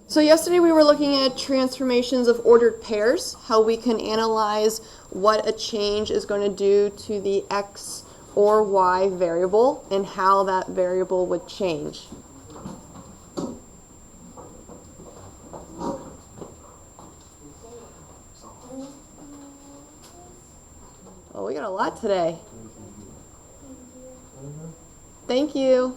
So yesterday we were looking at transformations of ordered pairs, how we can analyze what a change is going to do to the x or y variable and how that variable would change. Oh, we got a lot today. Thank you.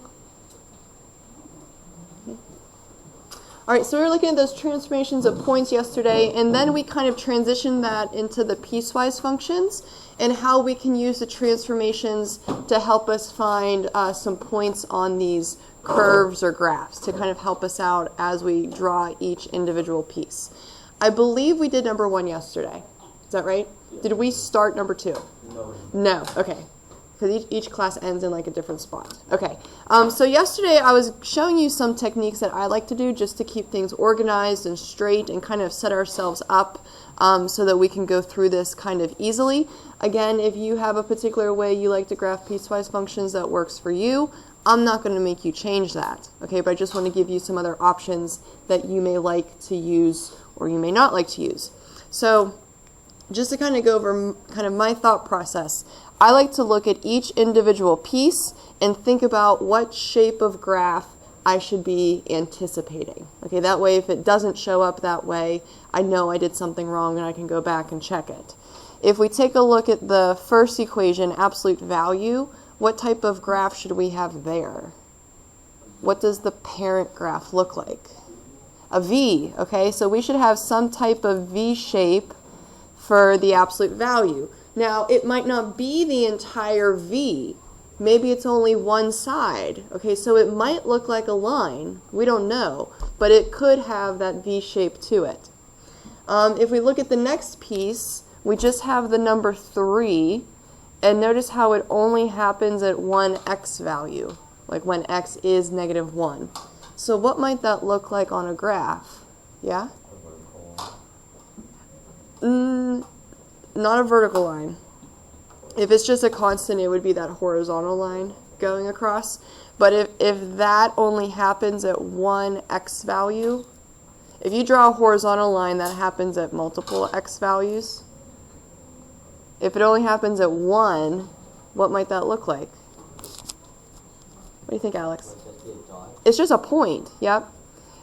All right, so we were looking at those transformations of points yesterday, and then we kind of transitioned that into the piecewise functions and how we can use the transformations to help us find some points on these curves or graphs to kind of help us out as we draw each individual piece. I believe we did number 1 yesterday. Is that right? Did we start number 2? No. Okay. Because each class ends in like a different spot. Okay, so yesterday I was showing you some techniques that I like to do just to keep things organized and straight and kind of set ourselves up so that we can go through this kind of easily. Again, if you have a particular way you like to graph piecewise functions that works for you, I'm not going to make you change that. Okay, but I just want to give you some other options that you may like to use or you may not like to use. So just to kind of go over kind of my thought process, I like to look at each individual piece and think about what shape of graph I should be anticipating. Okay, that way if it doesn't show up that way, I know I did something wrong and I can go back and check it. If we take a look at the first equation, absolute value, what type of graph should we have there? What does the parent graph look like? A V, okay, so we should have some type of V shape for the absolute value. Now, it might not be the entire V. Maybe it's only one side. Okay, so it might look like a line. We don't know, but it could have that V shape to it. If we look at the next piece, we just have the number 3, and notice how it only happens at one x value, like when x is -1. So what might that look like on a graph? Yeah? Not a vertical line. If it's just a constant, it would be that horizontal line going across. But if that only happens at one x value, if you draw a horizontal line that happens at multiple x values, if it only happens at 1, what might that look like? What do you think, Alex? It's just a point, yep.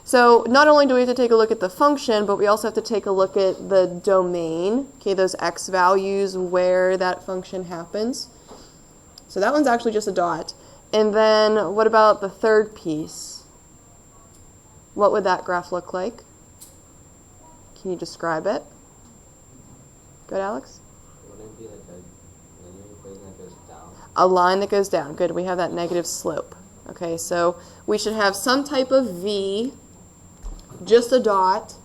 So not only do we have to take a look at the function, but we also have to take a look at the domain, okay, those x values where that function happens. So that one's actually just a dot. And then what about the third piece? What would that graph look like? Can you describe it? Good, Alex? Wouldn't it be like a linear equation that goes down? A line that goes down. Good, we have that negative slope. Okay, so we should have some type of V, just a dot,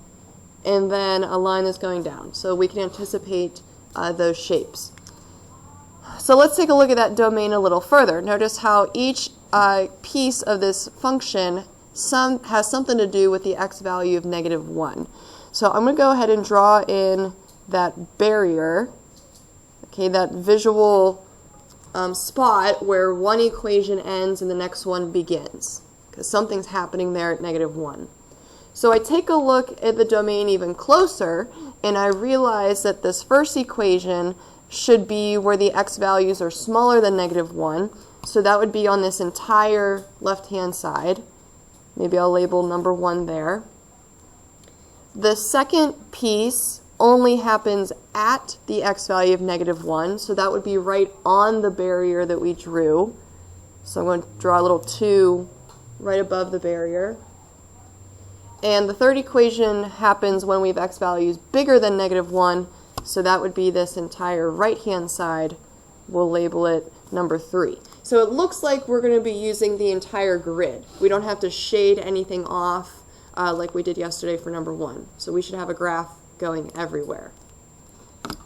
and then a line that's going down. So we can anticipate those shapes. So let's take a look at that domain a little further. Notice how each piece of this function has something to do with the x value of -1. So I'm going to go ahead and draw in that barrier, okay, that visual spot where one equation ends and the next one begins, because something's happening there at -1. So I take a look at the domain even closer, and I realize that this first equation should be where the x values are smaller than -1. So that would be on this entire left-hand side. Maybe I'll label number 1 there. The second piece only happens at the x value of -1, so that would be right on the barrier that we drew. So I'm going to draw a little 2 right above the barrier. And the third equation happens when we have x values bigger than -1, so that would be this entire right-hand side. We'll label it number 3. So it looks like we're going to be using the entire grid. We don't have to shade anything off like we did yesterday for number 1. So we should have a graph going everywhere.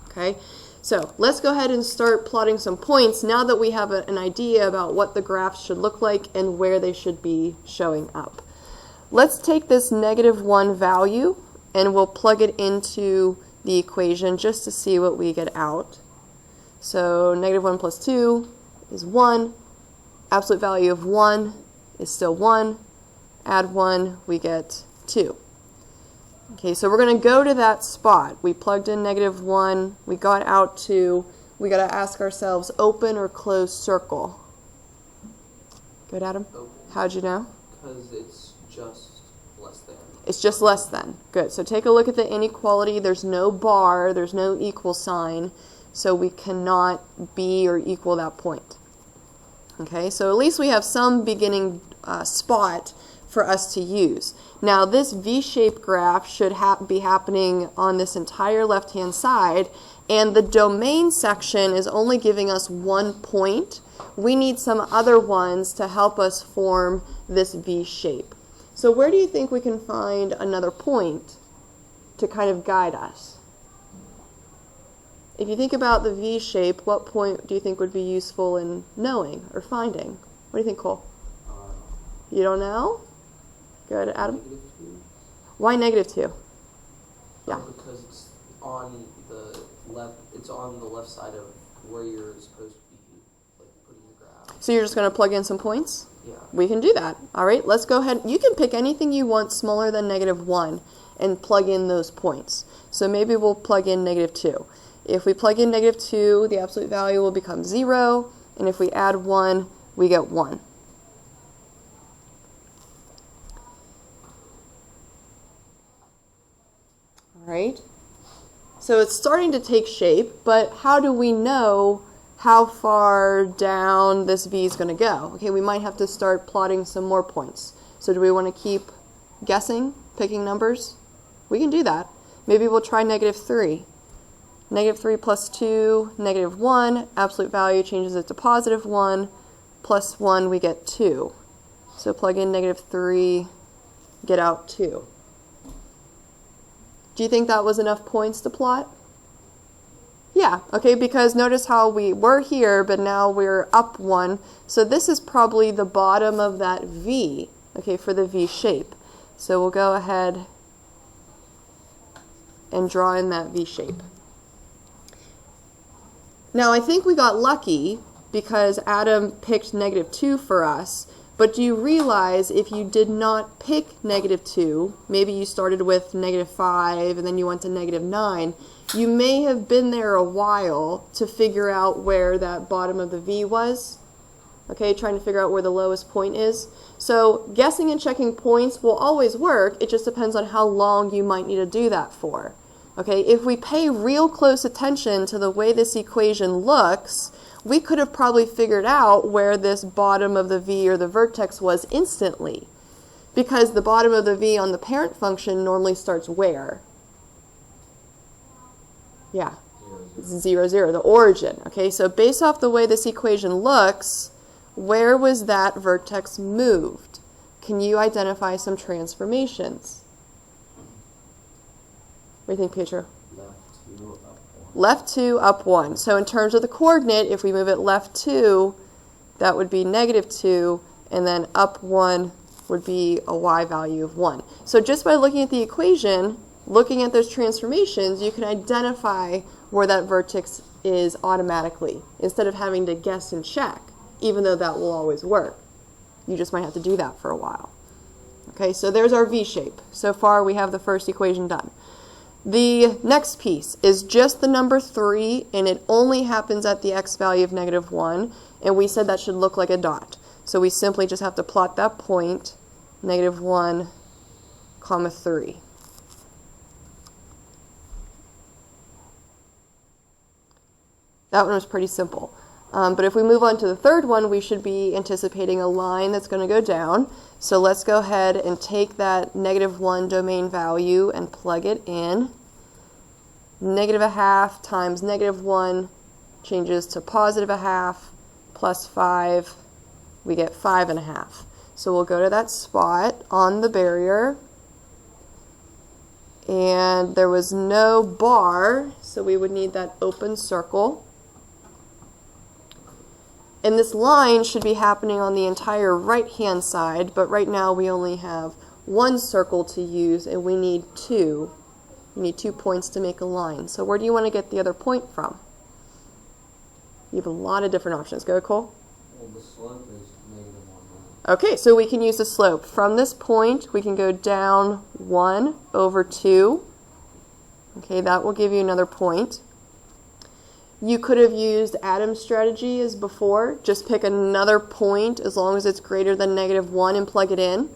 Okay, so let's go ahead and start plotting some points now that we have an idea about what the graphs should look like and where they should be showing up. Let's take this -1 value and we'll plug it into the equation just to see what we get out. So negative 1 plus 2 is 1. Absolute value of 1 is still 1. Add 1, we get 2. Okay, so we're going to go to that spot. We plugged in negative 1. We got out 2. We got to ask ourselves, open or close circle? Good, Adam? Open. How'd you know? Because it's just less than. It's just less than. Good. So take a look at the inequality. There's no bar. There's no equal sign. So we cannot be or equal that point. Okay, so at least we have some beginning spot for us to use. Now this V-shaped graph should be happening on this entire left-hand side, and the domain section is only giving us 1 point. We need some other ones to help us form this V shape. So where do you think we can find another point to kind of guide us? If you think about the V shape, what point do you think would be useful in knowing or finding? What do you think, Cole? You don't know? Good, Adam? -2. Why -2? Yeah. Because it's on the left. It's on the left side of where you're supposed to be, like putting your graph. So you're just going to plug in some points? Yeah. We can do that. All right, let's go ahead. You can pick anything you want smaller than -1 and plug in those points. So maybe we'll plug in -2. If we plug in -2, the absolute value will become 0, and if we add 1, we get 1. All right. So it's starting to take shape, but how do we know how far down this V is going to go? Okay, we might have to start plotting some more points. So do we want to keep guessing, picking numbers? We can do that. Maybe we'll try -3. -3 plus 2, -1, absolute value changes it to +1, plus 1, we get 2. So plug in -3, get out 2. Do you think that was enough points to plot? Yeah, okay, because notice how we were here, but now we're up 1. So this is probably the bottom of that V, okay, for the V shape. So we'll go ahead and draw in that V shape. Now I think we got lucky because Adam picked -2 for us, but do you realize if you did not pick -2, maybe you started with -5 and then you went to -9, you may have been there a while to figure out where that bottom of the V was. Okay, trying to figure out where the lowest point is. So guessing and checking points will always work, it just depends on how long you might need to do that for. Okay, if we pay real close attention to the way this equation looks, we could have probably figured out where this bottom of the V or the vertex was instantly, because the bottom of the V on the parent function normally starts where? Yeah, 0, 0, the origin. Okay, so based off the way this equation looks, where was that vertex moved? Can you identify some transformations? What do you think, Pietro? Left 2, up 1. So in terms of the coordinate, if we move it left 2, that would be -2, and then up 1 would be a y value of 1. So just by looking at the equation, looking at those transformations, you can identify where that vertex is automatically, instead of having to guess and check, even though that will always work. You just might have to do that for a while. Okay, so there's our V shape. So far we have the first equation done. The next piece is just the number 3, and it only happens at the x value of -1, and we said that should look like a dot. So we simply just have to plot that point, -1, comma 3. That one was pretty simple. But if we move on to the third one, we should be anticipating a line that's going to go down. So let's go ahead and take that -1 domain value and plug it in. -0.5 times -1 changes to +0.5 plus 5. We get 5.5. So we'll go to that spot on the barrier. And there was no bar, so we would need that open circle. And this line should be happening on the entire right-hand side, but right now we only have one circle to use, and we need 2 You need 2 points to make a line. So where do you want to get the other point from? You have a lot of different options. Go, Cole. Well, the slope is -1. Okay, so we can use the slope. From this point, we can go down 1 over 2. Okay, that will give you another point. You could have used Adam's strategy as before. Just pick another point as long as it's greater than -1 and plug it in.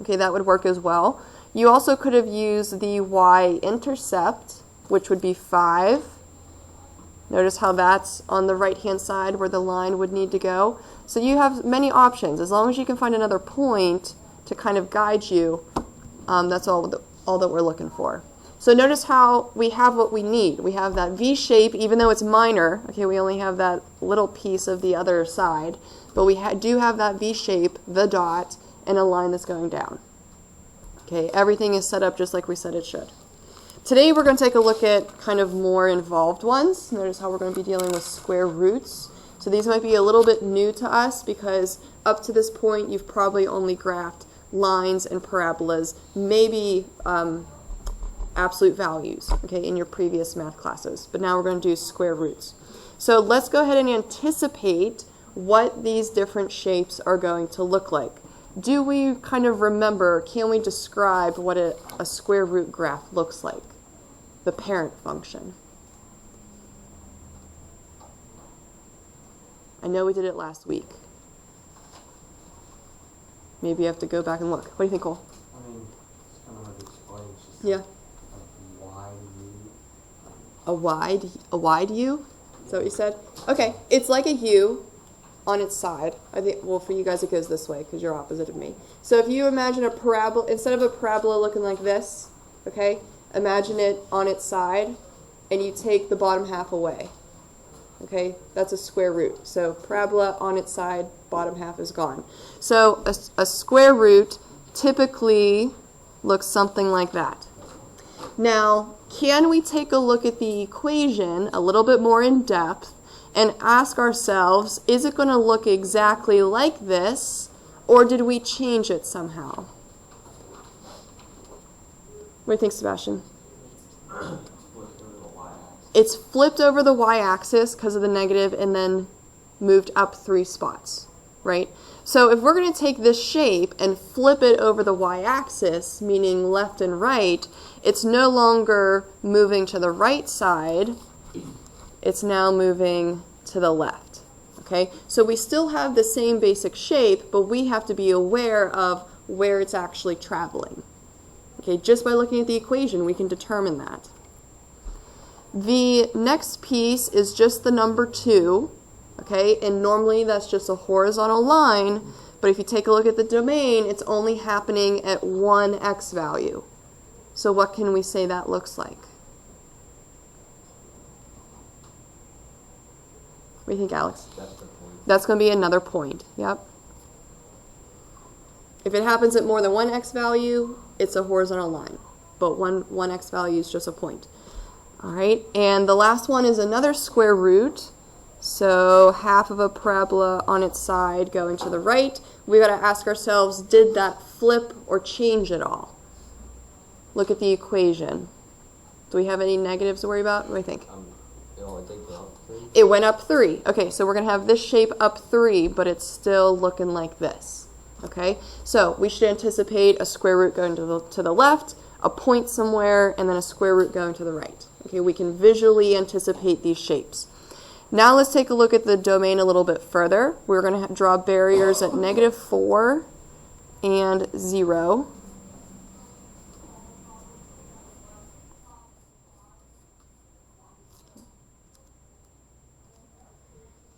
Okay, that would work as well. You also could have used the y-intercept, which would be 5. Notice how that's on the right-hand side where the line would need to go. So you have many options. As long as you can find another point to kind of guide you, that's all that we're looking for. So notice how we have what we need. We have that V shape, even though it's minor. Okay, we only have that little piece of the other side, but we do have that V shape, the dot, and a line that's going down. Okay, everything is set up just like we said it should. Today we're going to take a look at kind of more involved ones. Notice how we're going to be dealing with square roots. So these might be a little bit new to us because up to this point you've probably only graphed lines and parabolas, maybe absolute values, okay, in your previous math classes. But now we're going to do square roots. So let's go ahead and anticipate what these different shapes are going to look like. Do we kind of remember, can we describe what a square root graph looks like? The parent function. I know we did it last week. Maybe you have to go back and look. What do you think, Cole? I mean, it's kind of hard to explain. It's just Yeah. A wide U? Is that what you said? Okay, it's like a U on its side. I think, well, for you guys it goes this way because you're opposite of me. So if you imagine a parabola, instead of a parabola looking like this, okay, imagine it on its side and you take the bottom half away. Okay, that's a square root. So parabola on its side, bottom half is gone. So a square root typically looks something like that. Now, can we take a look at the equation a little bit more in depth and ask ourselves, is it going to look exactly like this, or did we change it somehow? What do you think, Sebastian? It's flipped over the y-axis because of the negative and then moved up 3 spots, right? So if we're going to take this shape and flip it over the y-axis, meaning left and right, it's no longer moving to the right side, it's now moving to the left, okay? So we still have the same basic shape, but we have to be aware of where it's actually traveling. Okay, just by looking at the equation, we can determine that. The next piece is just the number 2, okay, and normally that's just a horizontal line, but if you take a look at the domain, it's only happening at one x value. So what can we say that looks like? What do you think, Alex? That's the point. That's going to be another point, yep. If it happens at more than one x value, it's a horizontal line, but one x value is just a point. All right, and the last one is another square root. So half of a parabola on its side going to the right. We got to ask ourselves, did that flip or change at all? Look at the equation. Do we have any negatives to worry about? What do you think? It went up 3. Okay, so we're going to have this shape up 3, but it's still looking like this. Okay, so we should anticipate a square root going to the left, a point somewhere, and then a square root going to the right. Okay, we can visually anticipate these shapes. Now let's take a look at the domain a little bit further. We're going to draw barriers at -4 and 0.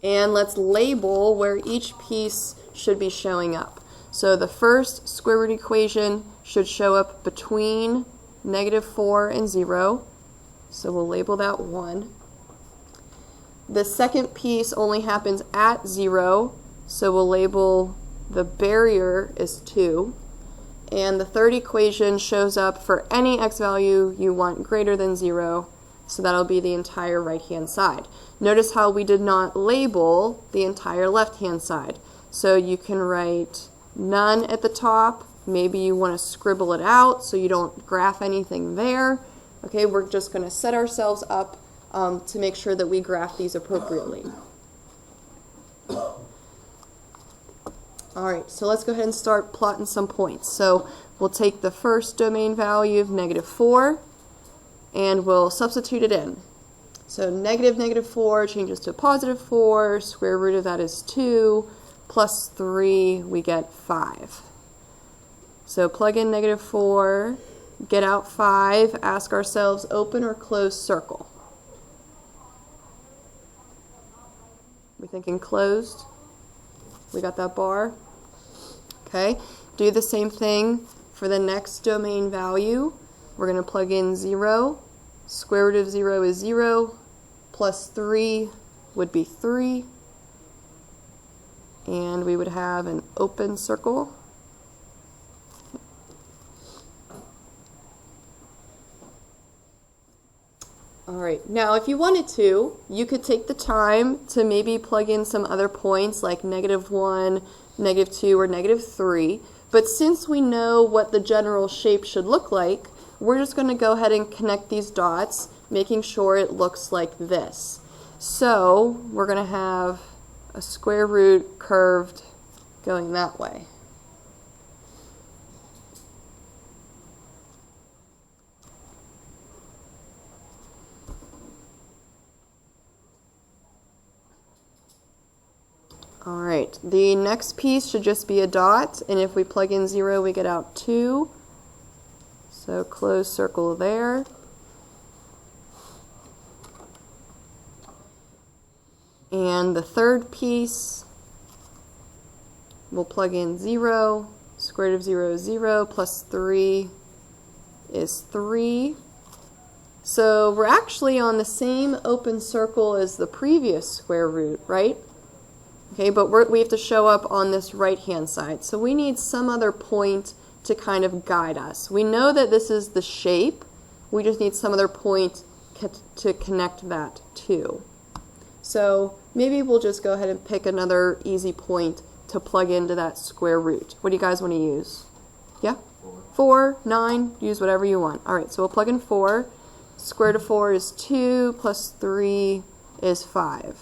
And let's label where each piece should be showing up. So the first square root equation should show up between -4 and 0. So we'll label that 1. The second piece only happens at 0, so we'll label the barrier as 2. And the third equation shows up for any x value you want greater than 0, so that'll be the entire right-hand side. Notice how we did not label the entire left-hand side. So you can write none at the top. Maybe you want to scribble it out so you don't graph anything there. Okay, we're just going to set ourselves up to make sure that we graph these appropriately. All right, so let's go ahead and start plotting some points. So we'll take the first domain value of -4, and we'll substitute it in. So -4 changes to +4, square root of that is 2, plus 3, we get 5. So plug in -4, get out 5, ask ourselves open or close circle. We're thinking closed. We got that bar. Okay, do the same thing for the next domain value. We're going to plug in 0. Square root of 0 is 0. Plus 3 would be 3. And we would have an open circle. All right, now if you wanted to, you could take the time to maybe plug in some other points like -1, -2, or -3. But since we know what the general shape should look like, we're just going to go ahead and connect these dots, making sure it looks like this. So we're going to have a square root curved going that way. All right, the next piece should just be a dot, and if we plug in 0, we get out 2. So close circle there. And the third piece, we'll plug in 0. Square root of 0 is 0, plus 3 is 3. So we're actually on the same open circle as the previous square root, right? Okay, but we have to show up on this right-hand side. So we need some other point to kind of guide us. We know that this is the shape. We just need some other point to connect that to. So maybe we'll just go ahead and pick another easy point to plug into that square root. What do you guys want to use? Yeah? 4, 9, use whatever you want. All right, so we'll plug in 4. Square root of 4 is 2, plus 3 is 5.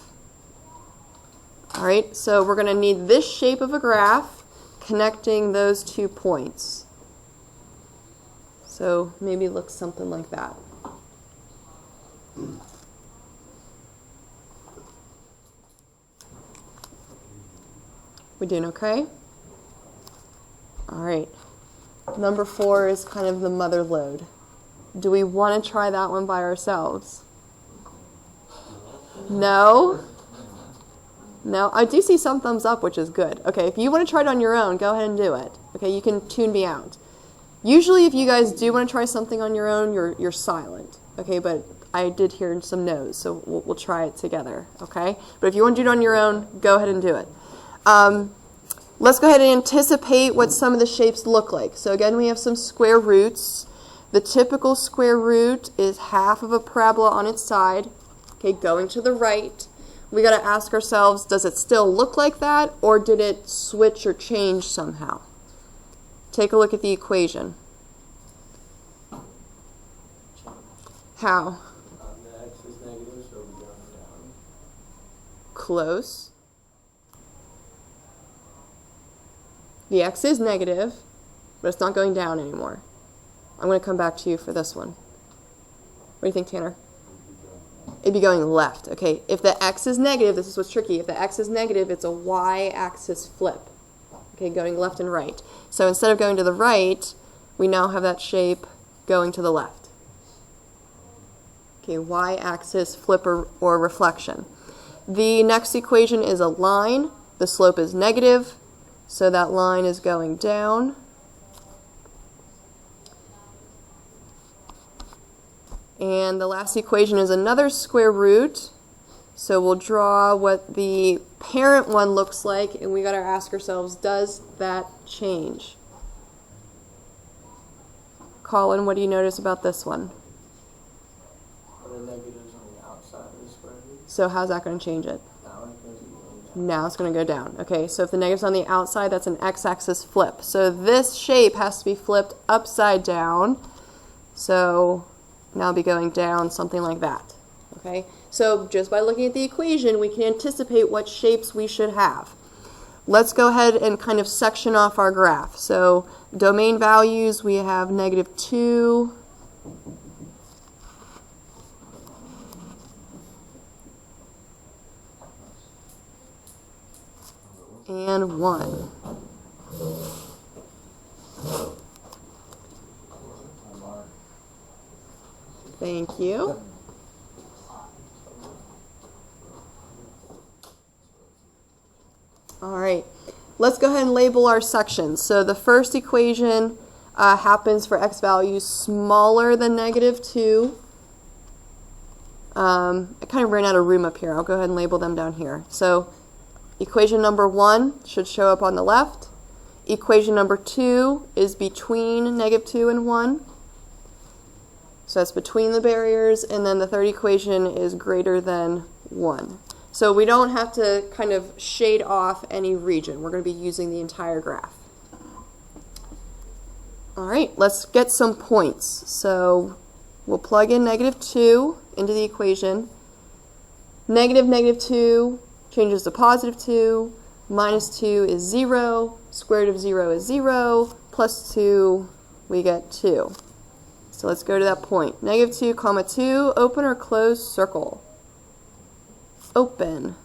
All right, so we're going to need this shape of a graph connecting those 2 points. So maybe it looks something like that. We doing okay? All right. Number 4 is kind of the mother lode. Do we want to try that one by ourselves? No? No, I do see some thumbs up, which is good. Okay, if you want to try it on your own, go ahead and do it. Okay, you can tune me out. Usually if you guys do want to try something on your own, you're silent. Okay, but I did hear some no's, so we'll try it together. Okay, but if you want to do it on your own, go ahead and do it. Let's go ahead and anticipate what some of the shapes look like. So again, we have some square roots. The typical square root is half of a parabola on its side. Okay, going to the right. We got to ask ourselves, does it still look like that, or did it switch or change somehow? Take a look at the equation. How? The x is negative, so we're going down. Close. The x is negative, but it's not going down anymore. I'm going to come back to you for this one. What do you think, Tanner? It'd be going left. Okay, if the x is negative, this is what's tricky. If the x is negative, it's a y-axis flip. Okay, going left and right. So instead of going to the right, we now have that shape going to the left. Okay, y-axis flip or reflection. The next equation is a line. The slope is negative, so that line is going down. And the last equation is another square root. So we'll draw what the parent one looks like, and we got to ask ourselves, does that change? Colin, what do you notice about this one? The negatives on the outside of the square root. So how's that going to change it? Now it goes down. Now it's going to go down. Okay, so if the negative's on the outside, that's an x-axis flip. So this shape has to be flipped upside down. So now be going down something like that. Okay, so just by looking at the equation, we can anticipate what shapes we should have. Let's go ahead and kind of section off our graph. So domain values, we have -2, and 1. Thank you. All right, let's go ahead and label our sections. So the first equation happens for x values smaller than -2. I kind of ran out of room up here. I'll go ahead and label them down here. So equation number 1 should show up on the left. Equation number 2 is between -2 and 1. So that's between the barriers, and then the third equation is greater than 1. So we don't have to kind of shade off any region. We're going to be using the entire graph. All right, let's get some points. So we'll plug in -2 into the equation. -2 changes to +2. -2 is 0. Square root of 0 is 0. Plus 2, we get 2. So let's go to that point. -2, 2, open or close circle. Open.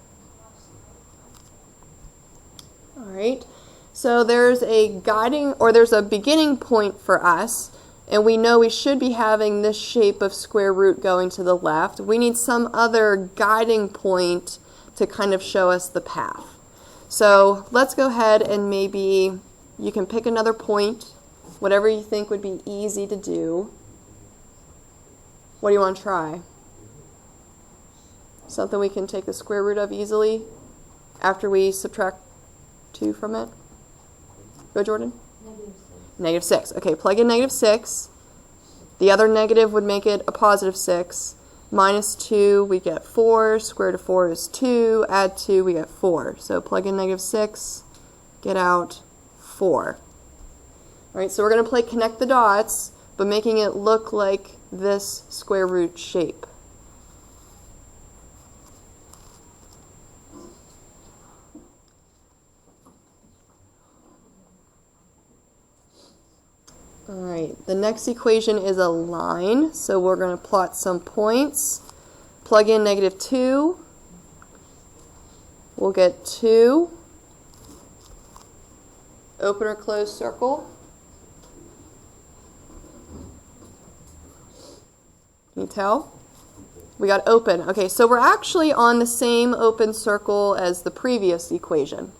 All right. So there's a guiding, or there's a beginning point for us, and we know we should be having this shape of square root going to the left. We need some other guiding point to kind of show us the path. So let's go ahead and maybe you can pick another point, whatever you think would be easy to do. What do you want to try? Something we can take the square root of easily after we subtract 2 from it? Go, Jordan? -6. Okay, plug in -6. The other negative would make it a +6. -2, we get 4. Square root of 4 is 2. Add 2, we get 4. So plug in -6, get out 4. All right, so we're going to play connect the dots, but making it look like this square root shape. All right, the next equation is a line, so we're going to plot some points. Plug in -2, we'll get 2. Open or close circle. Can you tell? We got open. Okay, so we're actually on the same open circle as the previous equation.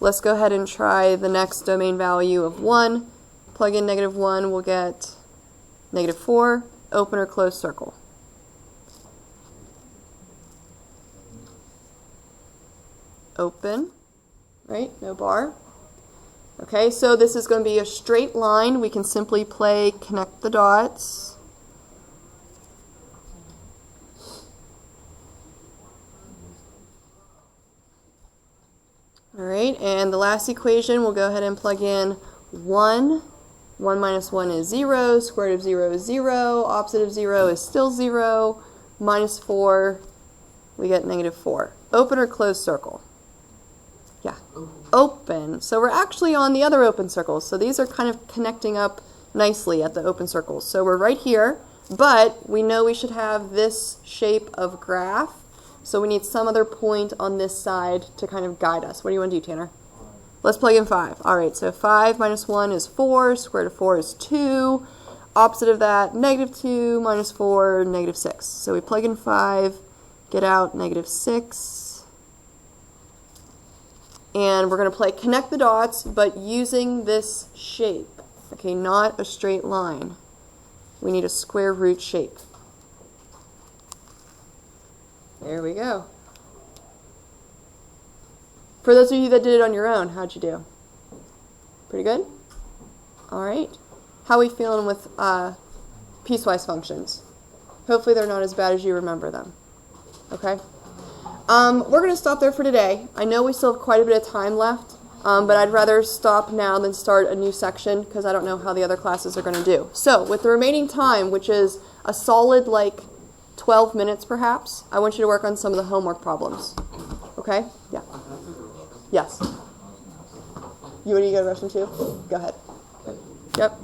Let's go ahead and try the next domain value of 1. Plug in -1, we'll get -4, open or close circle. Open, right? No bar. Okay, so this is going to be a straight line. We can simply play connect the dots. All right, and the last equation, we'll go ahead and plug in 1. 1 minus 1 is 0. Square root of 0 is 0. Opposite of 0 is still 0. -4, we get -4. Open or close circle? Yeah, open. So we're actually on the other open circles. So these are kind of connecting up nicely at the open circles. So we're right here, but we know we should have this shape of graph. So we need some other point on this side to kind of guide us. What do you want to do, Tanner? Let's plug in 5. All right, so 5 minus 1 is 4. Square root of 4 is 2. Opposite of that, -2 minus 4, -6. So we plug in 5, get out -6. And we're going to play connect the dots, but using this shape. Okay, not a straight line. We need a square root shape. There we go. For those of you that did it on your own, how'd you do? Pretty good? All right. How are we feeling with piecewise functions? Hopefully they're not as bad as you remember them. Okay? We're going to stop there for today. I know we still have quite a bit of time left, but I'd rather stop now than start a new section because I don't know how the other classes are going to do. So with the remaining time, which is a solid like 12 minutes perhaps. I want you to work on some of the homework problems. Okay? Yeah. Yes. You ready to go to the restroom too? Go ahead. Yep.